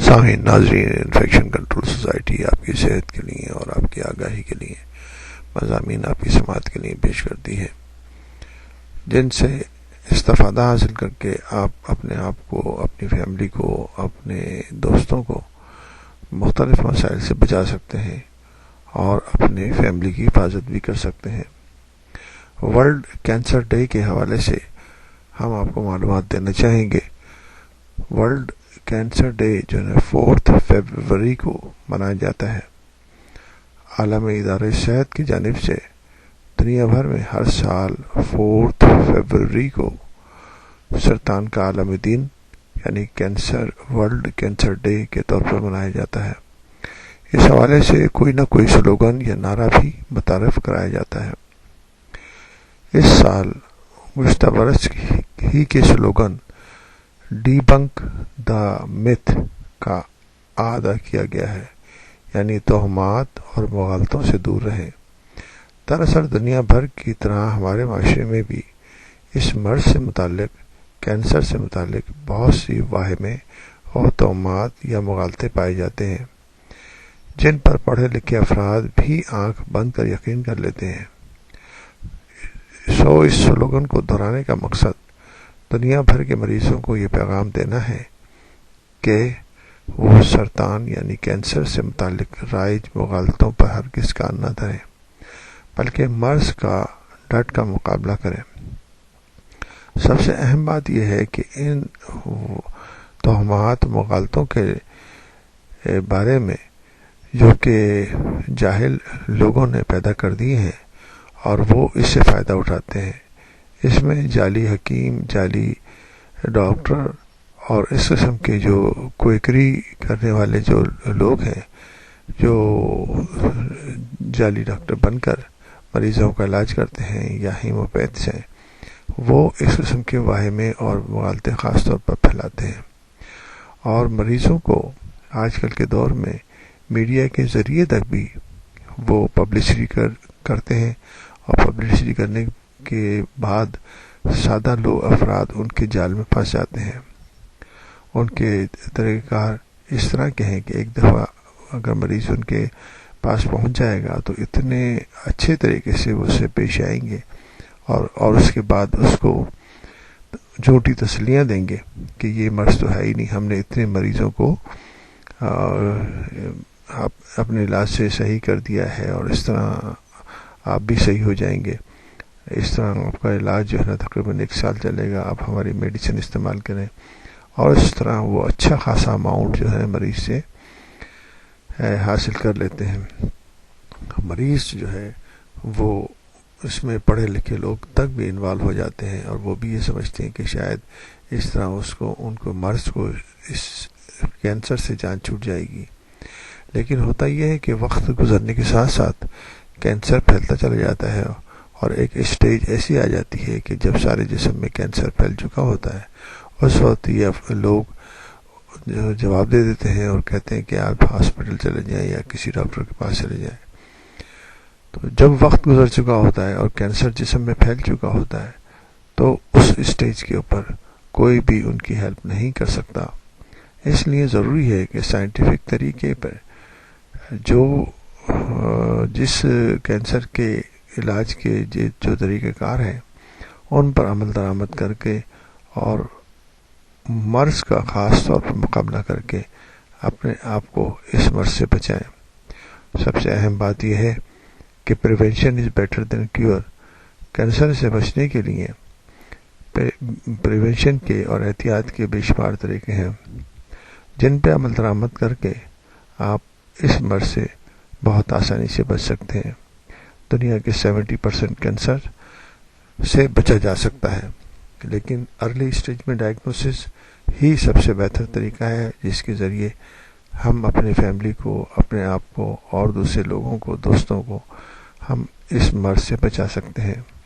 سامعین ناظرین، infection control society آپ کی صحت کے لیے اور آپ کی آگاہی کے لیے مضامین آپ کی سماعت کے لیے پیش کرتی ہے، جن سے استفادہ حاصل کر کے آپ اپنے آپ کو، اپنی فیملی کو، اپنے دوستوں کو مختلف مسائل سے بچا سکتے ہیں اور اپنے فیملی کی حفاظت بھی کر سکتے ہیں۔ ورلڈ کینسر ڈے کے حوالے سے ہم آپ کو معلومات دینا چاہیں گے۔ ورلڈ کینسر ڈے جو ہے 4 فروری کو منایا جاتا ہے۔ عالمی ادارہ صحت کی جانب سے دنیا بھر میں ہر سال 4 فروری کو سرطان کا عالمی دن یعنی ورلڈ کینسر ڈے کے طور پر منایا جاتا ہے۔ اس حوالے سے کوئی نہ کوئی سلوگن یا نعرہ بھی متعارف کرایا جاتا ہے۔ اس سال گزشتہ برس ہی کے سلوگن ڈی بنک دا میتھ کا اعادہ کیا گیا ہے، یعنی توہمات اور مغالطوں سے دور رہیں۔ دراصل دنیا بھر کی طرح ہمارے معاشرے میں بھی اس مرض سے متعلق، کینسر سے متعلق بہت سی واہمیں اور توہمات یا مغالطے پائے جاتے ہیں، جن پر پڑھے لکھے افراد بھی آنکھ بند کر یقین کر لیتے ہیں۔ اس سلوگن کو دہرانے کا مقصد دنیا بھر کے مریضوں کو یہ پیغام دینا ہے کہ وہ سرطان یعنی کینسر سے متعلق رائج مغالطوں پر ہرگز کان نہ دھریں، بلکہ مرض کا ڈٹ کا مقابلہ کریں۔ سب سے اہم بات یہ ہے کہ ان توہمات مغالطوں کے بارے میں جو کہ جاہل لوگوں نے پیدا کر دی ہیں اور وہ اس سے فائدہ اٹھاتے ہیں۔ اس میں جعلی حکیم، جعلی ڈاکٹر اور اس قسم کے جو کوئکری کرنے والے جو لوگ ہیں، جو جعلی ڈاکٹر بن کر مریضوں کا علاج کرتے ہیں یا ہیموپیتھس ہیں، وہ اس قسم کے واہمے اور مغالطے خاص طور پر پھیلاتے ہیں اور مریضوں کو آج کل کے دور میں میڈیا کے ذریعے تک بھی وہ پبلسٹی کرتے ہیں، اور پبلسٹی کرنے کے بعد سادہ لوگ افراد ان کے جال میں پھنس جاتے ہیں۔ ان کے طریقہ کار اس طرح کے ہیں کہ ایک دفعہ اگر مریض ان کے پاس پہنچ جائے گا تو اتنے اچھے طریقے سے وہ اس سے پیش آئیں گے اور اس کے بعد اس کو جھوٹی تسلیاں دیں گے کہ یہ مرض تو ہے ہی نہیں، ہم نے اتنے مریضوں کو اپنے علاج سے صحیح کر دیا ہے اور اس طرح آپ بھی صحیح ہو جائیں گے، اس طرح آپ کا علاج جو ہے نا تقریباً 1 سال چلے گا، آپ ہماری میڈیسن استعمال کریں، اور اس طرح وہ اچھا خاصا اماؤنٹ جو ہے مریض سے حاصل کر لیتے ہیں۔ مریض جو ہے وہ اس میں پڑھے لکھے لوگ تک بھی انوالو ہو جاتے ہیں اور وہ بھی یہ سمجھتے ہیں کہ شاید اس طرح ان کو مرض کو، اس کینسر سے جان چھوٹ جائے گی۔ لیکن ہوتا یہ ہے کہ وقت گزرنے کے ساتھ ساتھ کینسر پھیلتا چلا جاتا ہے اور ایک اسٹیج ایسی آ جاتی ہے کہ جب سارے جسم میں کینسر پھیل چکا ہوتا ہے، اس وقت یہ لوگ جواب دے دیتے ہیں اور کہتے ہیں کہ آپ ہاسپٹل چلے جائیں یا کسی ڈاکٹر کے پاس چلے جائیں۔ تو جب وقت گزر چکا ہوتا ہے اور کینسر جسم میں پھیل چکا ہوتا ہے تو اس اسٹیج کے اوپر کوئی بھی ان کی ہیلپ نہیں کر سکتا۔ اس لیے ضروری ہے کہ سائنٹیفک طریقے پر جس کینسر کے علاج کے جو طریقہ کار ہیں ان پر عمل درآمد کر کے اور مرض کا خاص طور پر مقابلہ کر کے اپنے آپ کو اس مرض سے بچائیں۔ سب سے اہم بات یہ ہے کہ prevention is better than cure. Cancer سے بچنے کے لیے پریونشن کے اور احتیاط کے بے شمار طریقے ہیں، جن پہ عمل درآمد کر کے آپ اس مرض سے بہت آسانی سے بچ سکتے ہیں۔ دنیا کے 70% کینسر سے بچا جا سکتا ہے، لیکن ارلی اسٹیج میں ڈائگنوسس ہی سب سے بہتر طریقہ ہے جس کے ذریعے ہم اپنے فیملی کو، اپنے آپ کو اور دوسرے لوگوں کو، دوستوں کو ہم اس مرض سے بچا سکتے ہیں۔